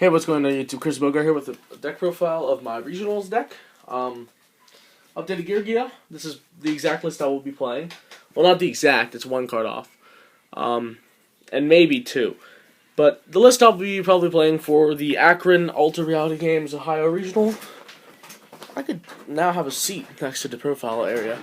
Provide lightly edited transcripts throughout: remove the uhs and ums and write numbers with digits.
Hey, what's going on YouTube? Chris Bogart here with a deck profile of my regionals deck. Updated Geargia. This is the exact list I will be playing. Well, not the exact, it's one card off. And maybe two. But the list I'll be probably playing for the Akron Ultra Reality Games Ohio Regional. I could now have a seat next to the profile area.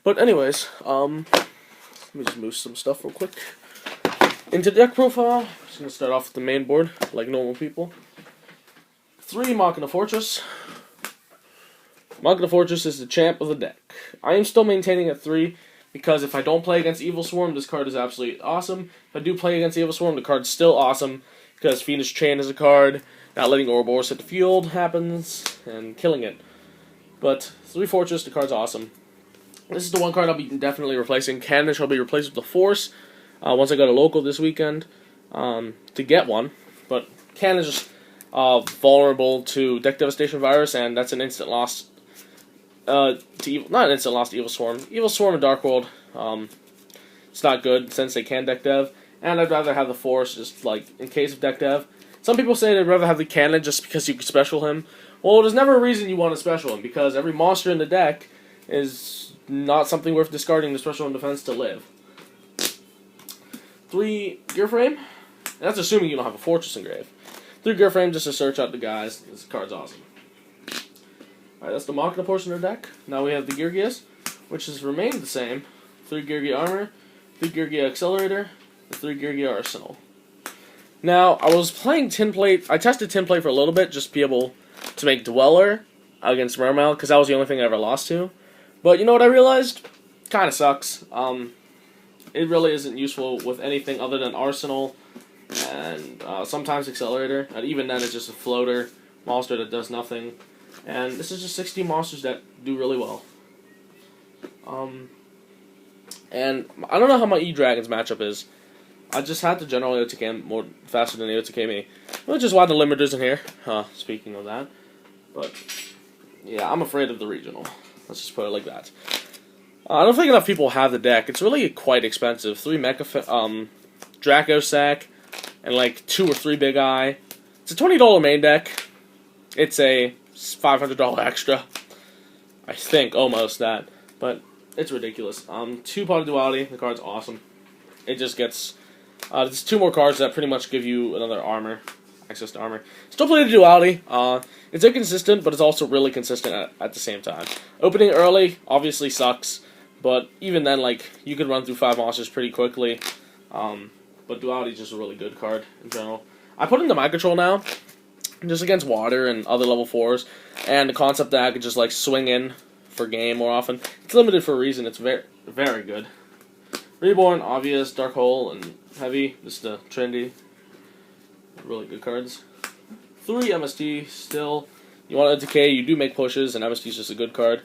But anyways, let me just move some stuff real quick. Into deck profile, I'm just going to start off with the main board, like normal people. 3 Machina Fortress. Machina Fortress is the champ of the deck. I am still maintaining at 3, because if I don't play against Evil Swarm, this card is absolutely awesome. If I do play against Evil Swarm, the card's still awesome, because Phoenix Chain is a card, not letting Ouroboros hit the field happens, and killing it. But 3 Fortress, the card's awesome. This is the one card I'll be definitely replacing. Cannon shall be replaced with the Force. Once I go to local this weekend to get one, but Cannon is just vulnerable to Deck Devastation Virus, and that's an instant loss to not an instant loss to Evil Swarm. Evil Swarm and Dark World, it's not good since they can Deck Dev, and I'd rather have the Force just like in case of Deck Dev. Some people say they'd rather have the Cannon just because you can special him. Well, there's never a reason you want to special him, because every monster in the deck is not something worth discarding the special in defense to live. 3 Gear Frame. That's assuming you don't have a Fortress Engrave. 3 Gear Frame just to search out the guys. This card's awesome. Alright, that's the Machina portion of the deck. Now we have the Geargias, which has remained the same. 3 Geargia Armor, 3 Geargia Accelerator, and 3 Geargia Arsenal. Now, I was playing Tinplate. I tested Tinplate for a little bit just to be able to make Dweller against Mermail, because that was the only thing I ever lost to. But you know what I realized? Kind of sucks. It really isn't useful with anything other than Arsenal and sometimes Accelerator. And even then, it's just a floater monster that does nothing. And this is just 16 monsters that do really well. And I don't know how my E-Dragons matchup is. I just had to general AOTK more faster than AOTK me, which is why the limiter's in here. Speaking of that. But, yeah, I'm afraid of the regional. Let's just put it like that. I don't think enough people have the deck. It's really quite expensive. 3 Mecha, Draco Sack, and like 2 or 3 Big Eye. It's a $20 main deck. It's a $500 extra. I think, almost that. But it's ridiculous. 2 Pot of Duality. The card's awesome. It just gets... there's 2 more cards that pretty much give you another armor. Access to armor. Still play the Duality. It's inconsistent, but it's also really consistent at the same time. Opening early obviously sucks. But even then, like, you could run through 5 monsters pretty quickly. But Duality is just a really good card in general. I put in the Mind Control now, just against water and other level 4s. And the concept that I could just, like, swing in for game more often. It's limited for a reason. It's very, very good. Reborn, obvious, Dark Hole, and Heavy. This is the Trinity. Really good cards. 3 MST, still. You want to decay, you do make pushes, and MST is just a good card.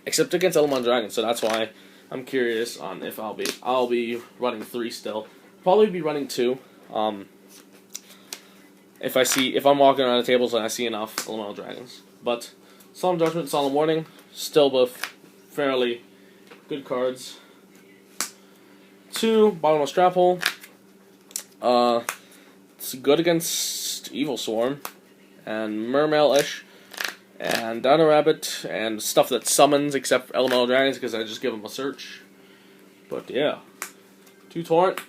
Except against Elemental Dragon, so that's why I'm curious on if I'll be running 3 still. Probably be running 2. If I'm walking around the tables and I see enough Elemental Dragons. But Solemn Judgment, Solemn Warning, still both fairly good cards. 2 Bottomless Trap Hole. It's good against Evil Swarm and Mermail-ish. And Dino Rabbit, and stuff that summons, except for Elemental Dragons, because I just give them a search. But yeah. 2 Torrent.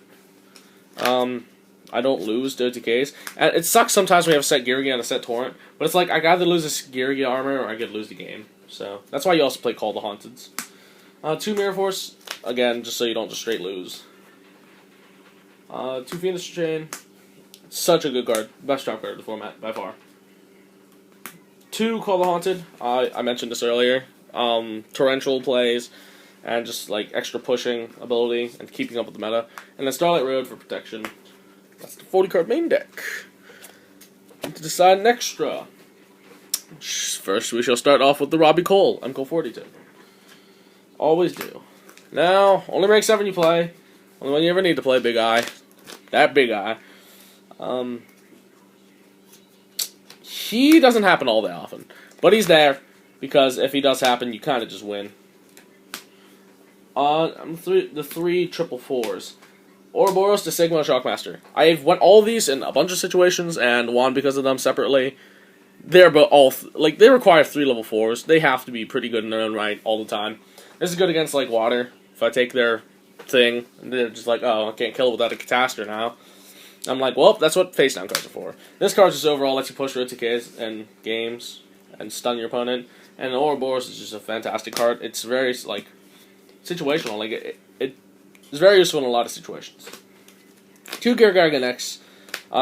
I don't lose to OTKs. And it sucks sometimes when we have a set Geargia and a set Torrent, but it's like, I either lose this Geargia armor, or I could lose the game. So, that's why you also play Call the Haunteds. 2 Mirror Force, again, just so you don't just straight lose. 2 Phoenix Chain. Such a good card. Best trap card of the format, by far. 2 Call the Haunted. I mentioned this earlier. Torrential plays, and just like extra pushing ability and keeping up with the meta. And then Starlight Road for protection. That's the 40 card main deck. And to decide an extra. First, we shall start off with the Robbie Cole, MCO 42. Always do. Now, only rank 7 you play. Only one you ever need to play, Big Eye. That Big Eye. He doesn't happen all that often, but he's there, because if he does happen, you kind of just win. The 3 triple 4s. Ouroboros, the Sigma, Shockmaster. I've went all these in a bunch of situations and won because of them separately. They're but all like they require 3 level 4s. They have to be pretty good in their own right all the time. This is good against like water. If I take their thing, and they're just like, oh, I can't kill it without a Catastrophe now. I'm like, well, that's what face down cards are for. This card just overall lets you push road TKs and games and stun your opponent. And the Ouroboros is just a fantastic card. It's very like situational. Like it's very useful in a lot of situations. 2 Geargia next.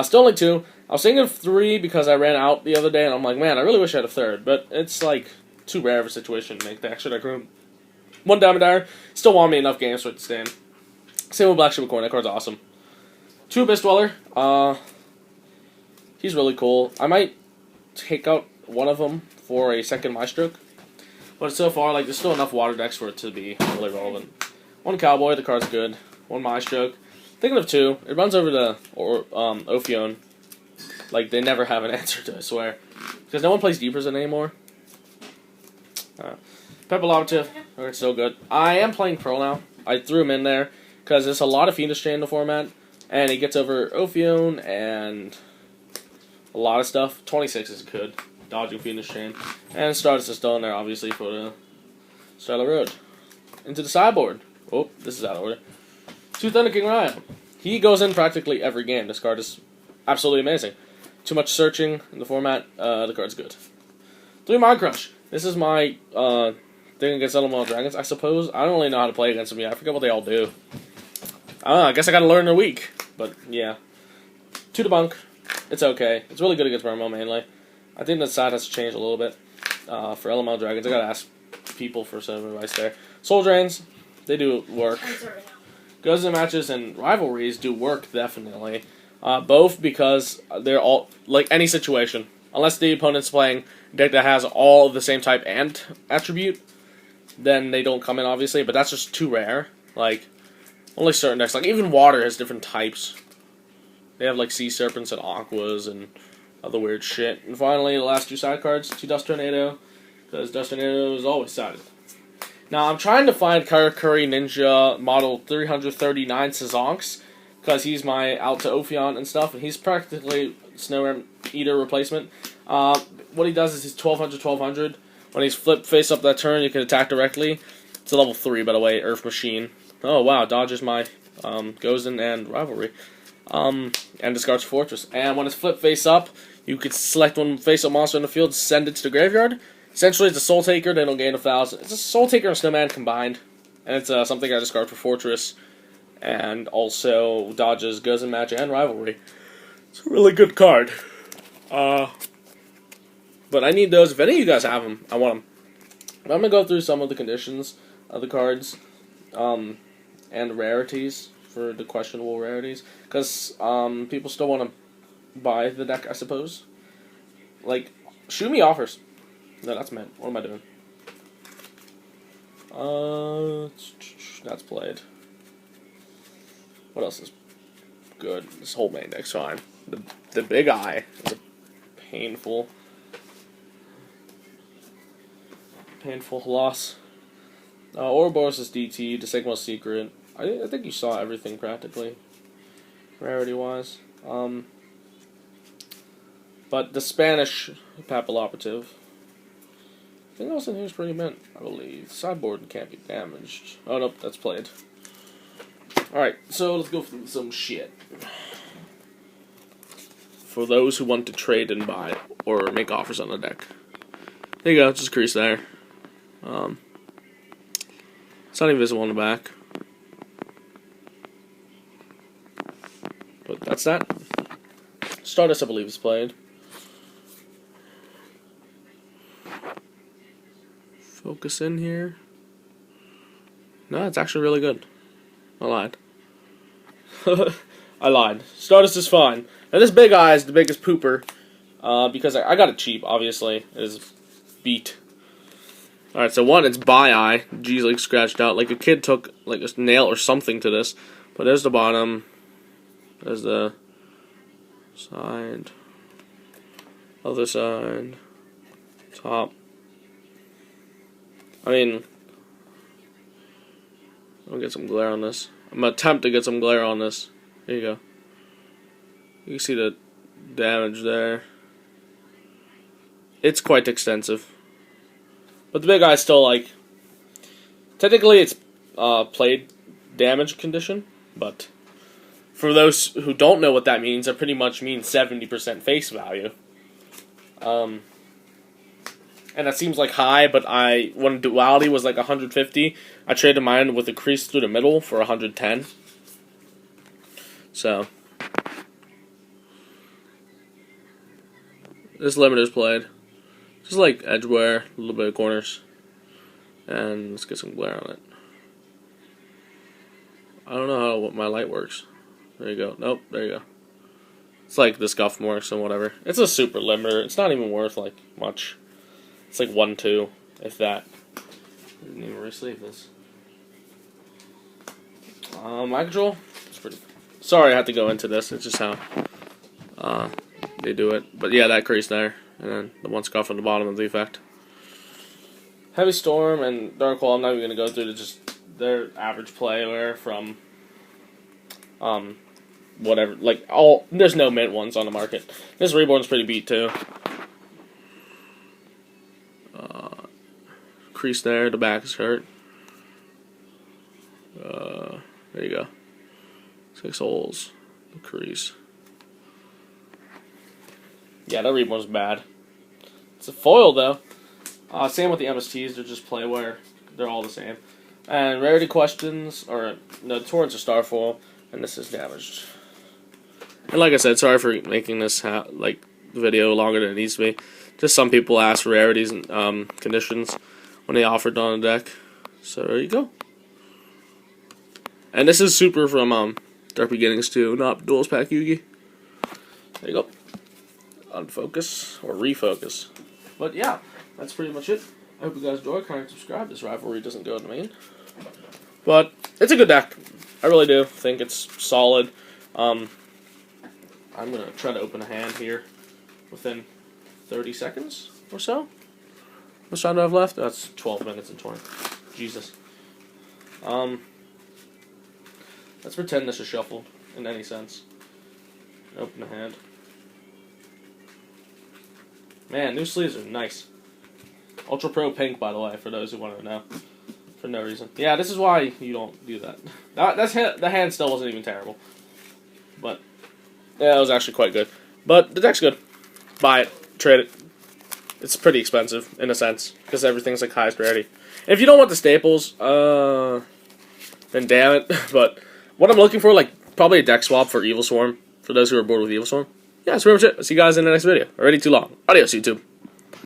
Still only 2. I was thinking of 3 because I ran out the other day, and I'm like, man, I really wish I had a 3rd, but it's like too rare of a situation to make the extra deck room. 1 Diamond Dyer, still won me enough games for it to stand. Same with Black Shibacorn, that card's awesome. 2 Abyss Dweller, he's really cool. I might take out one of them for a second Maestroke, but so far, like, there's still enough water decks for it to be really relevant. 1 Cowboy, the card's good. 1 Maestroke. Thinking of 2, it runs over to Ophion. Like, they never have an answer to, I swear. Because no one plays Deepers anymore. Pepper it's so good. I am playing Pearl now. I threw him in there because there's a lot of Fiendish Chain in the format, and he gets over Ophion and a lot of stuff. 26 is good. Dodging Fiendish Chain. And Stardust is still in there, obviously, for the start of the road. Into the sideboard. Oh, this is out of order. 2 Thunder King Ryo. He goes in practically every game. This card is absolutely amazing. Too much searching in the format. The card's good. 3 Mind Crush. This is my thing against Elemental Dragons, I suppose. I don't really know how to play against them yet. I forget what they all do. I guess I gotta learn in a week. But, yeah. 2 Debunk. It's okay. It's really good against Burmo, mainly. I think the side has to change a little bit. For Elemental Dragons, I gotta ask people for some advice there. Soul Drains. They do work. Goes in matches and rivalries do work, definitely. Both because they're all, like any situation. Unless the opponent's playing a deck that has all of the same type and attribute, then they don't come in, obviously, but that's just too rare. Like, only certain decks, like even water has different types. They have like Sea Serpents and Aquas and other weird shit. And finally, the last 2 side cards, 2 Dust Tornado, because Dust Tornado is always sided. Now, I'm trying to find Karakuri Ninja Model 339 Sazonks, because he's my out to Ophion and stuff, and he's practically Snow Eater replacement. What he does is he's 1200. When he's flipped face up that turn, you can attack directly. It's a level 3, by the way, Earth Machine. Oh, wow, dodges my Gozen and Rivalry. And discards Fortress. And when it's flipped face up, you could select one face-up monster in the field, send it to the graveyard. Essentially, it's a Soul Taker, they don't gain 1,000. It's a Soul Taker and Snowman combined. And it's something I discard for Fortress. And also dodges Gozen Match and Rivalry. It's a really good card. But I need those. If any of you guys have them, I want them. But I'm going to go through some of the conditions of the cards. And rarities for the questionable rarities. Because people still want to buy the deck, I suppose. Like, shoot me offers. No, that's meant. What am I doing? That's played. What else is good? This whole main deck's fine. The Big Eye is a painful loss. Ouroboros is DT, the Sigma's Secret. I think you saw everything practically, rarity-wise. But the Spanish Papilloperative, everything else in here is pretty mint, I believe. Sideboard can't be damaged. Oh, nope, that's played. Alright, so let's go through some shit. For those who want to trade and buy, or make offers on the deck. There you go, just crease there. It's not even visible on the back. But that's that. Stardust, I believe, is played. Focus in here. No, it's actually really good. I lied. I lied. Stardust is fine. Now this Big Eye is the biggest pooper. Because I got it cheap, obviously. It is beat. Alright, so one, it's Bi Eye. G's like scratched out. Like a kid took like a nail or something to this. But there's the bottom. There's the side. Other side. Top. I mean, I'll get some glare on this. I'm gonna attempt to get some glare on this. There you go. You can see the damage there. It's quite extensive. But the big guy's still like... Technically it's played damage condition, but for those who don't know what that means, it pretty much means 70% face value. And that seems like high, but when duality was like 150, I traded mine with a crease through the middle for 110. So this limiter's played. Just like edge wear, a little bit of corners. And let's get some glare on it. I don't know how my light works. There you go. Nope, there you go. It's like the scuff marks and whatever. It's a super limiter. It's not even worth like much. It's like 1-2, if that. I didn't even re-sleeve this. My control, it's pretty. Sorry I had to go into this. It's just how they do it. But yeah, that crease there. And then the one scuff on the bottom of the effect. Heavy Storm and Dark Hole, I'm not even going to go through just their average play wear from whatever. Like, there's no mint ones on the market. This Reborn's pretty beat too. Crease there, the back is hurt. There you go. 6 holes, the crease. Yeah, that Reborn's bad. It's a foil though. Same with the MSTs, they're just play wear. They're all the same. And rarity questions, or no, Torrents are star foil, and this is damaged. And like I said, sorry for making this video longer than it needs to be. Just some people ask for rarities and conditions when they offered on a deck. So there you go. And this is super from Dark Beginnings too, not Duels Pack Yugi. There you go. Unfocus or refocus. But yeah, that's pretty much it. I hope you guys enjoy. Comment, subscribe. This rivalry doesn't go to main. But it's a good deck. I really do think it's solid. I'm going to try to open a hand here within 30 seconds or so. How much time do I have left? That's 12 minutes and 20. Jesus. Let's pretend this is shuffled in any sense. Open a hand. Man, new sleeves are nice. Ultra Pro pink, by the way, for those who want to know. For no reason. Yeah, this is why you don't do that. The hand still wasn't even terrible. But, yeah, it was actually quite good. But the deck's good. Buy it. Trade it. It's pretty expensive, in a sense, because everything's like highest rarity. If you don't want the staples, then damn it. But what I'm looking for, like, probably a deck swap for Evil Swarm, for those who are bored with Evil Swarm. Yeah, that's pretty much it. I'll see you guys in the next video. Already too long. Adios, YouTube.